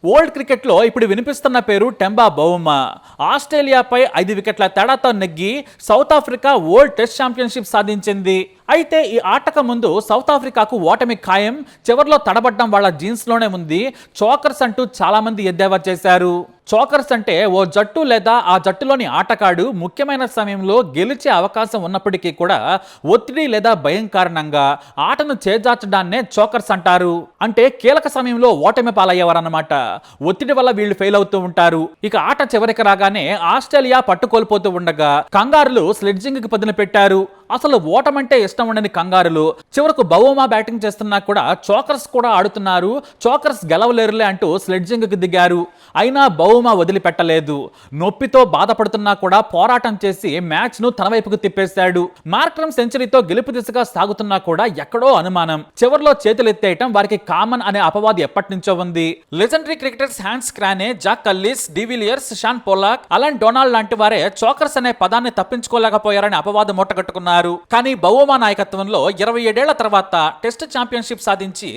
World క్రికెట్లో ఇప్పుడు వినిపిస్తున్న పేరు టెంబా బౌమా. ఆస్ట్రేలియాపై 5 వికెట్ల తేడాతో నెగ్గి south Africa world test championship సాధించింది. అయితే ఈ ఆటకు ముందు సౌత్ ఆఫ్రికాకు ఓటమి ఖాయం, చివర్లో తడబడ్డం వాళ్ళ జీన్స్లోనే ఉంది, చోకర్స్ అంటూ చాలామంది ఎద్దేవా చేశారు. చోకర్స్ అంటే ఓ జట్టు లేదా ఆ జట్టులోని ఆటగాడు ముఖ్యమైన సమయంలో గెలిచే అవకాశం ఉన్నప్పటికీ కూడా ఒత్తిడి లేదా భయం కారణంగా ఆటను చేజార్చడాన్నే చోకర్స్ అంటారు. అంటే కీలక సమయంలో ఓటమి పాలయ్యేవారన్నమాట. ఒత్తిడి వల్ల వీళ్ళు ఫెయిల్ అవుతూ ఉంటారు. ఇక ఆట చివరికి రాగానే ఆస్ట్రేలియా పట్టుకోల్పోతూ ఉండగా కంగారులు స్లెడ్జింగ్ కి పదును పెట్టారు. అసలు ఓటమంటే ఇష్టం ఉండని కంగారులు చివరకు బౌమా బ్యాటింగ్ చేస్తున్నా కూడా చోకర్స్ కూడా ఆడుతున్నారు, చోకర్స్ గెలవలేరులే అంటూ స్లెడ్జింగ్ కి దిగారు. అయినా బౌమా వదిలిపెట్టలేదు. నొప్పితో బాధపడుతున్నా కూడా పోరాటం చేసి మ్యాచ్ ను తన వైపుకు తిప్పేశాడు. మార్క్రమ్ సెంచరీతో గెలుపు దిశగా సాగుతున్నా కూడా ఎక్కడో అనుమానం. చివర్లో చేతులెత్తేయటం వారికి కామన్ అనే అపవాదు ఎప్పటి నుంచో ఉంది. Legendary cricketers Hansie Cronje, Jacques Kallis, de Villiers, Shaun Pollock, Allan Donald లాంటి వారే చోకర్స్ అనే పదాన్ని తప్పించుకోలేకపోయారని అపవాదు మూటగట్టుకున్నారు. కానీ బౌమా నాయకత్వంలో 27 ఏళ్ల తర్వాత టెస్ట్ ఛాంపియన్షిప్ సాధించి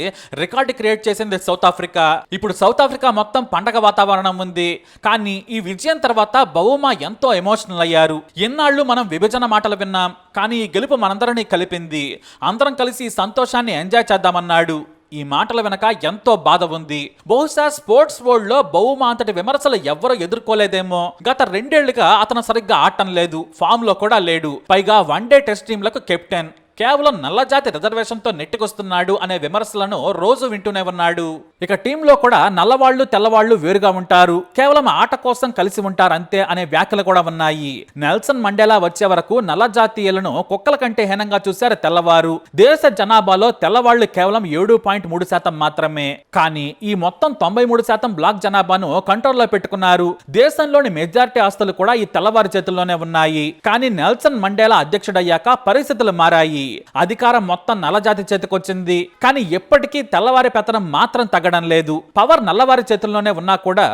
రికార్డు క్రియేట్ చేసింది సౌత్ ఆఫ్రికా. ఇప్పుడు సౌత్ ఆఫ్రికా మొత్తం పండగ వాతావరణం ఉంది. కానీ ఈ విజయం తర్వాత బౌమా ఎంతో ఎమోషనల్ అయ్యారు. ఎన్నాళ్ళు మనం విభజన మాటలు విన్నాం, కానీ ఈ గెలుపు మనందరినీ కలిపింది. అందరం కలిసి ఈ సంతోషాన్ని ఎంజాయ్ చేద్దామన్నాడు. ఈ మాటల వెనక ఎంతో బాధ ఉంది. బహుశా స్పోర్ట్స్ వరల్డ్ లో బౌమా అంతటి విమర్శలు ఎవ్వరూ ఎదుర్కోలేదేమో. గత 2 ఏళ్లుగా అతను సరిగ్గా ఆడటం లేదు, ఫామ్ లో కూడా లేడు. పైగా వన్డే టెస్ట్ టీంలకు కెప్టెన్. కేవలం నల్లజాతి రిజర్వేషన్తో నెట్టుకొస్తున్నాడు అనే విమర్శలను రోజు వింటూనే ఉన్నాడు. ఇక టీంలో కూడా నల్లవాళ్లు తెల్లవాళ్లు వేరుగా ఉంటారు, కేవలం ఆట కోసం కలిసి ఉంటారు అంతే అనే వ్యాఖ్యలు కూడా ఉన్నాయి. నెల్సన్ మండేలా వచ్చే వరకు నల్లజాతీయులను కుక్కల కంటే హీనంగా చూశారు తెల్లవారు. దేశ జనాభాలో తెల్లవాళ్లు కేవలం 7.3% మాత్రమే. కానీ ఈ మొత్తం 93% బ్లాక్ జనాభాను కంట్రోల్లో పెట్టుకున్నారు. దేశంలోని మెజారిటీ ఆస్తులు కూడా ఈ తెల్లవారి చేతుల్లోనే ఉన్నాయి. కానీ నెల్సన్ మండేలా అధ్యక్షుడయ్యాక పరిస్థితులు మారాయి. అధికారం మొత్తం నల్లజాతి చేతికొచ్చింది. కానీ ఎప్పటికీ తెల్లవారి పెత్తనం మాత్రం తగ్గడం లేదు. పవర్ నల్లవారి చేతుల్లోనే ఉన్నా కూడా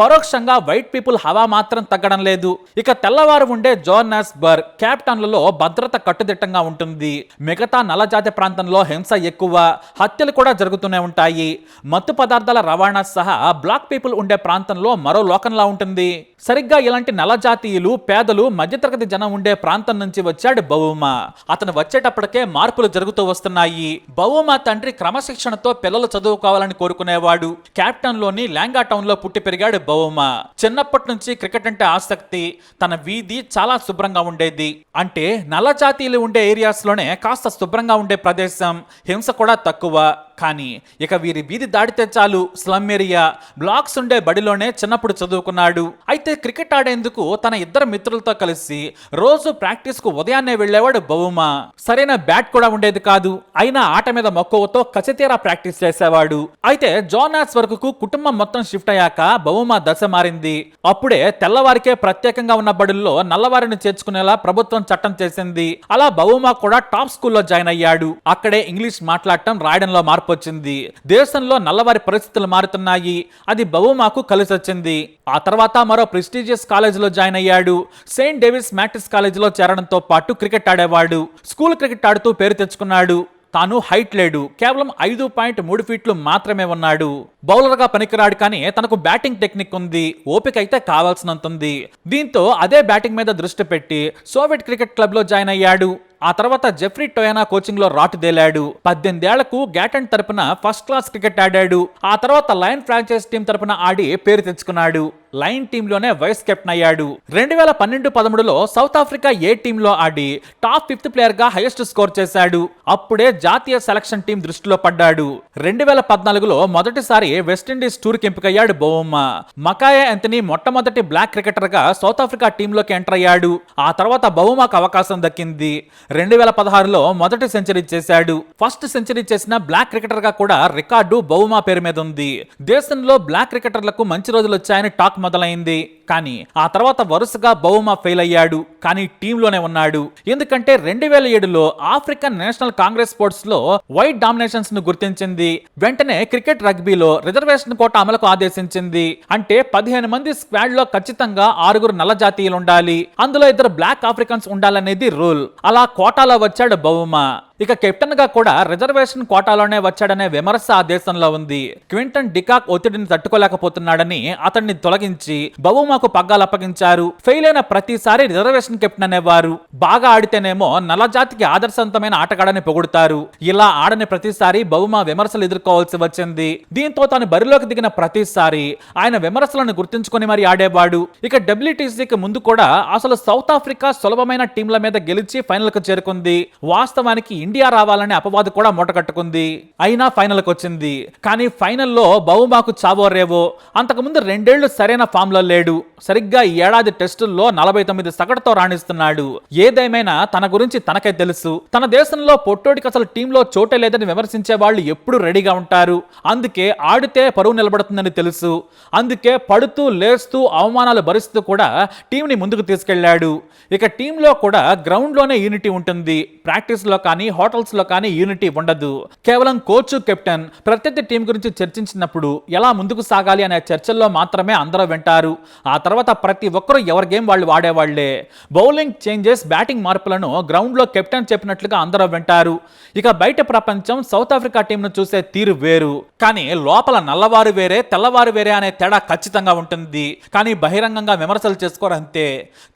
పరోక్షంగా వైట్ పీపుల్ హవా మాత్రం తగ్గడం లేదు. ఇక తెల్లవారు ఉండే జోహాన్నెస్బర్గ్, కేప్ టౌన్లలో భద్రత కట్టుదిట్టంగా ఉంటుంది. మిగతా నల్లజాతి ప్రాంతంలో హింస ఎక్కువ, హత్యలు కూడా జరుగుతూనే ఉంటాయి. మత్తు పదార్థాల రవాణా సహా బ్లాక్ పీపుల్ ఉండే ప్రాంతంలో మరో లోకంలా ఉంటుంది. సరిగ్గా ఇలాంటి నల్లజాతీయులు, పేదలు, మధ్యతరగతి జనం ఉండే ప్రాంతం నుంచి వచ్చాడు బౌమా. అతను వచ్చేటప్పటికే మార్పులు జరుగుతూ వస్తున్నాయి. బౌమా తండ్రి క్రమశిక్షణతో పిల్లలు చదువుకోవాలని కోరుకునేవాడు. క్యాప్టన్ లోని ల్యాంగా టౌన్ లో పుట్టి పెరిగాడు బౌమా. చిన్నప్పటి నుంచి క్రికెట్ అంటే ఆసక్తి. తన వీధి చాలా శుభ్రంగా ఉండేది. అంటే నల్లజాతీయులు ఉండే ఏరియాస్ లోనే కాస్త శుభ్రంగా ఉండే ప్రదేశం, హింస కూడా తక్కువ. కానీ ఇక వీరి వీధి దాడితే చాలు స్లమ్ ఏరియా. బ్లాక్స్ ఉండే బడిలోనే చిన్నప్పుడు చదువుకున్నాడు. అయితే క్రికెట్ ఆడేందుకు తన ఇద్దరు మిత్రులతో కలిసి రోజు ప్రాక్టీస్ కు ఉదయాన్నే వెళ్లేవాడు బౌమా. సరైన బ్యాట్ కూడా ఉండేది కాదు. అయినా ఆట మీద మక్కువతో కసితీరా ప్రాక్టీస్ చేసేవాడు. అయితే జోహాన్నెస్బర్గ్ కు కుటుంబం మొత్తం షిఫ్ట్ అయ్యాక బౌమా దశ మారింది. అప్పుడే తెల్లవారికే ప్రత్యేకంగా ఉన్న బడుల్లో నల్లవారిని చేర్చుకునేలా ప్రభుత్వం చట్టం చేసింది. అలా బౌమా కూడా టాప్ స్కూల్లో జాయిన్ అయ్యాడు. అక్కడే ఇంగ్లీష్ మాట్లాడటం, రాయడంలో మార్పు వచ్చింది. దేశంలో నల్లవారి పరిస్థితులు మారుతున్నాయి. అది బౌమాకు కలిసి వచ్చింది. ఆ తర్వాత మరో ప్రెస్టీజియస్ కాలేజీలో జాయిన్ అయ్యాడు. సెయింట్ డేవిస్ మ్యాట్రిస్ కాలేజీలో చేరడంతో పాటు క్రికెట్ ఆడేవాడు. స్కూల్ క్రికెట్ ఆడుతూ పేరు తెచ్చుకున్నాడు. తాను హైట్ లేడు, కేవలం 5.3 ఫీట్లు మాత్రమే ఉన్నాడు. బౌలర్ గా పనికిరాడు, కానీ తనకు బ్యాటింగ్ టెక్నిక్ ఉంది, ఓపిక అయితే కావాల్సినంత ఉంది. దీంతో అదే బ్యాటింగ్ మీద దృష్టి పెట్టి సోవియట్ క్రికెట్ క్లబ్ లో జాయిన్ అయ్యాడు. ఆ తర్వాత జెఫ్రీ టోయానా కోచింగ్ లో రాటుదేలాడు. 18 ఏళ్లకు గ్యాటన్ తరపున ఫస్ట్ క్లాస్ క్రికెట్ ఆడాడు. ఆ తర్వాత లయన్ ఫ్రాంచైజ్ టీం తరపున ఆడి పేరు తెచ్చుకున్నాడు. లయన్ టీంలోనే వైస్ కెప్టెన్ అయ్యాడు. 2012-13లో సౌత్ ఆఫ్రికా ఏ టీంలో ఆడి టాప్ 5th ప్లేయర్ గా హైయెస్ట్ స్కోర్ చేశాడు. అప్పుడే జాతీయ సెలక్షన్ టీం దృష్టిలో పడ్డాడు. 2014లో మొదటిసారి వెస్టిండీస్ టూర్ కి ఎంపికయ్యాడు బౌమా. మకాయే యాంథనీ మొట్టమొదటి బ్లాక్ క్రికెటర్ గా సౌత్ ఆఫ్రికా టీంలోకి ఎంటర్ అయ్యాడు. ఆ తర్వాత బౌమాకు అవకాశం దక్కింది. 2016లో మొదటి సెంచరీ చేశాడు. ఫస్ట్ సెంచరీ చేసిన బ్లాక్ క్రికెటర్ గా కూడా రికార్డు బౌమా పేరు మీద ఉంది. దేశంలో బ్లాక్ క్రికెటర్లకు మంచి రోజులు వచ్చాయని టాక్ మొదలైంది. కానీ ఆ తర్వాత వరుసగా బౌమా ఫెయిల్ అయ్యాడు. కానీ టీంలోనే ఉన్నాడు. ఎందుకంటే 2007లో ఆఫ్రికన్ నేషనల్ కాంగ్రెస్ స్పోర్ట్స్ లో వైట్ డామినేషన్స్ ను గుర్తించింది. వెంటనే క్రికెట్, రగ్బీలో రిజర్వేషన్ కోటా అమలుకు ఆదేశించింది. అంటే 15 మంది స్క్వాడ్ లో ఖచ్చితంగా 6 నల్ల జాతీయులు ఉండాలి, అందులో 2 బ్లాక్ ఆఫ్రికన్స్ ఉండాలనేది రూల్. అలా కోటాలో వచ్చాడు బౌమా. ఇక కెప్టెన్ గా కూడా రిజర్వేషన్ కోటాలోనే వచ్చాడనే విమర్శ ఆ దేశంలో ఉంది. క్వింటన్ డికాక్ ఒత్తిడిని తట్టుకోలేకపోతున్నాడని అతన్ని తొలగించి బౌమాకు పగ్గాలు అప్పగించారు. ఫెయిల్ అయిన ప్రతిసారి రిజర్వేషన్ కెప్టెన్ అనేవారు. బాగా ఆడితేనేమో నల్లజాతికి ఆదర్శవంతమైన ఆటగాడని పొగుడుతారు. ఇలా ఆడని ప్రతిసారి బౌమా విమర్శలు ఎదుర్కోవాల్సి వచ్చింది. దీంతో తాను బరిలోకి దిగిన ప్రతిసారి ఆయన విమర్శలను గుర్తుంచుకొని మరి ఆడేవాడు. ఇక డబ్ల్యూటీసీకి ముందు కూడా అసలు సౌత్ ఆఫ్రికా సులభమైన టీంల మీద గెలిచి ఫైనల్ కు చేరుకుంది. వాస్తవానికి ఇండియా రావాలనే అపవాదు కూడా మూటకట్టుకుంది. అయినా ఫైనల్ కు వచ్చింది. కానీ ఫైనల్లో బౌమాకు చావో రేవో. అంతకుముందు 2 ఏళ్లు సరైన ఫామ్ లో లేడు. సరిగ్గా ఈ ఏడాది టెస్టుల్లో 49 సగటుతో రాణిస్తున్నాడు. ఏదేమైనా తన గురించి తనకే తెలుసు. తన దేశంలో పొట్టోడికి అసలు టీంలో చోటే లేదని విమర్శించే వాళ్ళు ఎప్పుడు రెడీగా ఉంటారు. అందుకే ఆడితే పరువు నిలబడుతుందని తెలుసు. అందుకే పడుతూ లేస్తూ అవమానాలు భరిస్తూ కూడా టీంని ముందుకు తీసుకెళ్లాడు. ఇక టీంలో కూడా గ్రౌండ్ లోనే యూనిటీ ఉంటుంది. ప్రాక్టీస్ లో కానీ హోటల్స్ లో కానీ యూనిటీ ఉండదు. కేవలం కోచ్ కెప్టెన్ ప్రత్యర్థి టీం గురించి చర్చించినప్పుడు ఎలా ముందుకు సాగాలి అనే చర్చల్లో మాత్రమే అందరూ వింటారు. ఆ తర్వాత ప్రతి ఒక్కరూ ఎవరి గేమ్ వాళ్ళు వాడేవాళ్లే. బౌలింగ్ చేంజెస్ బ్యాటింగ్ మార్పులను గ్రౌండ్ లో కెప్టెన్ చెప్పినట్లుగా అందరూ వింటారు. ఇక బయట ప్రపంచం సౌత్ ఆఫ్రికా టీంను చూసే తీరు వేరు. కానీ లోపల నల్లవారు వేరే తెల్లవారు వేరే అనే తేడా ఖచ్చితంగా ఉంటుంది. కానీ బహిరంగంగా విమర్శలు చేసుకోరు అంతే.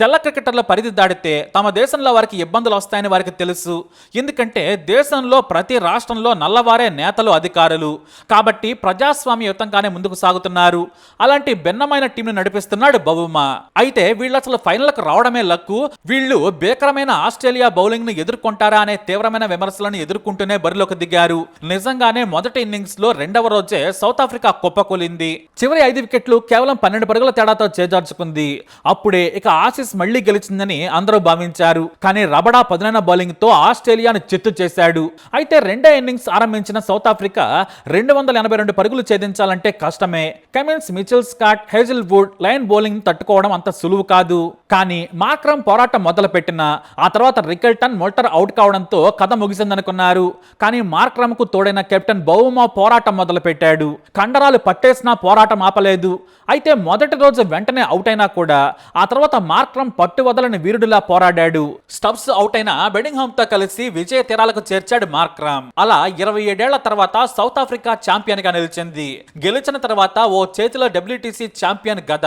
తెల్ల క్రికెటర్ల పరిధి దాడితే తమ దేశంలో వారికి ఇబ్బందులు వస్తాయని వారికి తెలుసు. ఎందుకంటే దేశంలో ప్రతి రాష్ట్రంలో నల్లవారే నేతలు అధికారులు. కాబట్టి ప్రజాస్వామ్యయుతంగానే ముందుకు సాగుతున్నారు. అలాంటి భిన్నమైన టీంను నడిపిస్తున్నాడు బౌమా. అయితే వీళ్ళు అసలు ఫైనల్కు రావడమే లక్కు. వీళ్ళు భీకరమైన ఆస్ట్రేలియా బౌలింగ్ ను ఎదుర్కొంటారా అనే తీవ్రమైన విమర్శలను ఎదుర్కొంటూనే బరిలోకి దిగారు. నిజంగానే మొదటి ఇన్నింగ్స్ లో 2వ రోజే సౌత్ ఆఫ్రికా కుప్పకూలింది. చివరి 5 వికెట్లు కేవలం 12 పరుగుల తేడాతో చేజార్చుకుంది. అప్పుడే ఇక ఆసీస్ మళ్లీ గెలిచిందని అందరూ భావించారు. కానీ రబడా పదునైన బౌలింగ్ తో ఆస్ట్రేలియాను చిత్తు చేశాడు. అయితే రెండో ఇన్నింగ్స్ ఆరంభించిన సౌత్ ఆఫ్రికా 282 పరుగులు ఛేదించాలంటే కష్టమే. Cummins, Mitchell Scott, Hazlewood line bowling తట్టుకోవడం అంత సులువు కాదు. కానీ మార్క్రమ్ పోరాటం మొదలు పెట్టిన ఆ తర్వాత రికెల్టన్, మొల్టర్ అవుట్ కావడంతో కథ ముగిసిందనుకున్నారు. కానీ మార్క్రమ్ కు తోడైన కెప్టెన్ బౌమా పోరాటం మొదలు పెట్టాడు. కండరాలు పట్టేసినా పోరాటం ఆపలేదు. అయితే మొదటి రోజు వెంటనే అవుట్ అయినా కూడా ఆ తర్వాత మార్క్రమ్ పట్టు వదలని వీరుడిలా పోరాడాడు. స్టబ్స్ అవుట్ అయిన బెడింగ్హామ్ తో కలిసి విజయ తీరాలకు చేర్చాడు మార్క్రమ్. అలా 27 ఏళ్ల తర్వాత సౌత్ ఆఫ్రికా ఛాంపియన్ గా నిలిచింది. గెలిచిన తర్వాత ఓ చేతిలో డబ్ల్యూటీసీ ఛాంపియన్ గద,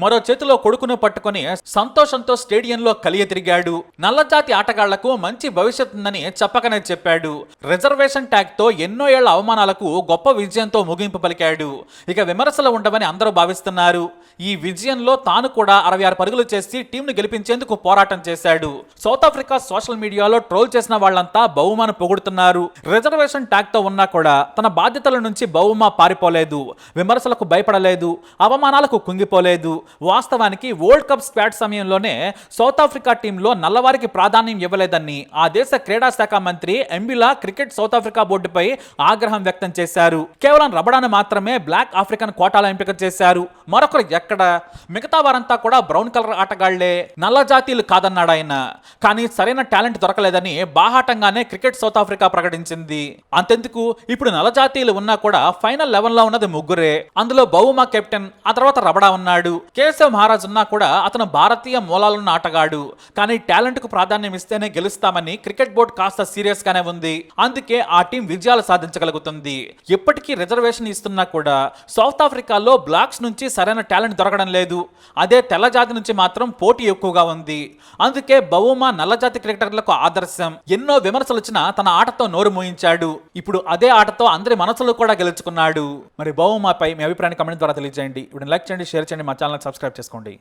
మరో చేతిలో కొడుకును పట్టుకుని సంతోషంతో స్టేడియంలో కలియ తిరిగాడు. నల్లజాతి ఆటగాళ్లకు మంచి భవిష్యత్తు ఉందని చెప్పకనే చెప్పాడు. రిజర్వేషన్ ట్యాగ్ తో ఎన్నో ఏళ్ల అవమానాలకు గొప్ప విజయంతో ముగింపు పలికాడు. ఇక విమర్శలు ఉండవని అందరూ భావిస్తున్నారు. ఈ విజయంలో తాను కూడా 66 పరుగులు చేసి టీంను గెలిపించేందుకు పోరాటం చేశాడు. సౌత్ ఆఫ్రికా సోషల్ మీడియాలో ట్రోల్ చేసిన వాళ్ళంతా బౌమాను పొగుడుతున్నారు. రిజర్వేషన్ ట్యాగ్ తో ఉన్నా కూడా తన బాధ్యతల నుంచి బౌమా పారిపోలేదు. విమర్శలకు భయపడలేదు. అవమానాలకు కుంగిపోలేదు. వాస్తవానికి వరల్డ్ కప్ స్క్వాడ్ సమయంలోనే సౌత్ ఆఫ్రికా టీంలో నల్లవారికి ప్రాధాన్యం ఇవ్వలేదని ఆ దేశ క్రీడా శాఖ మంత్రి ఎంబిలా క్రికెట్ సౌత్ ఆఫ్రికా బోర్డుపై ఆగ్రహం వ్యక్తం చేశారు. కేవలం రబడాను మాత్రమే బ్లాక్ ఆఫ్రికన్ కోటాలో ఎంపిక చేశారు. మరొకరు ఎక్కడ? మిగతా వారంతా కూడా బ్రౌన్ కలర్ ఆటగాళ్లే, నల్ల జాతీయులు కాదన్నాడు ఆయన. కానీ సరైన టాలెంట్ దొరకలేదని బాహాటంగానే క్రికెట్ సౌత్ ఆఫ్రికా ప్రకటించింది. అంతెందుకు, ఇప్పుడు నల్ల జాతీయులు ఉన్నా కూడా ఫైనల్ 11 లో ఉన్నది ముగ్గురే. అందులో బౌమా కెప్టెన్, ఆ తర్వాత రబడా ఉన్నాడు. కేశవ్ మహారాజ్ ఉన్నా కూడా అతను భారతీయ మూలాలున్న ఆటగాడు. కానీ టాలెంట్ కు ప్రాధాన్యం ఇస్తేనే గెలుస్తామని క్రికెట్ బోర్డు కాస్త సీరియస్ గానే ఉంది. అందుకే ఆ టీం విజయాలు సాధించగలుగుతుంది. ఇప్పటికీ రిజర్వేషన్ ఇస్తున్నా కూడా సౌత్ ఆఫ్రికాలో బ్లాక్స్ నుంచి సరైన టాలెంట్ దొరకడం లేదు. అదే తెల్ల జాతి నుంచి మాత్రం పోటీ ఎక్కువగా ఉంది. అందుకే బౌమా నల్లజాతి క్రికెటర్లకు ఆదర్శం. ఎన్నో విమర్శలు వచ్చినా తన ఆటతో నోరు మూయించాడు. ఇప్పుడు అదే ఆటతో అందరి మనసులు కూడా గెలుచుకున్నాడు. మరి బౌమాపై మీ అభిప్రాయాన్ని కామెంట్ ద్వారా తెలియజేయండి. ఇప్పుడు లైక్ చేయండి, షేర్ చేయండి, మా ఛానల్ సబ్స్క్రైబ్ చేసుకోండి.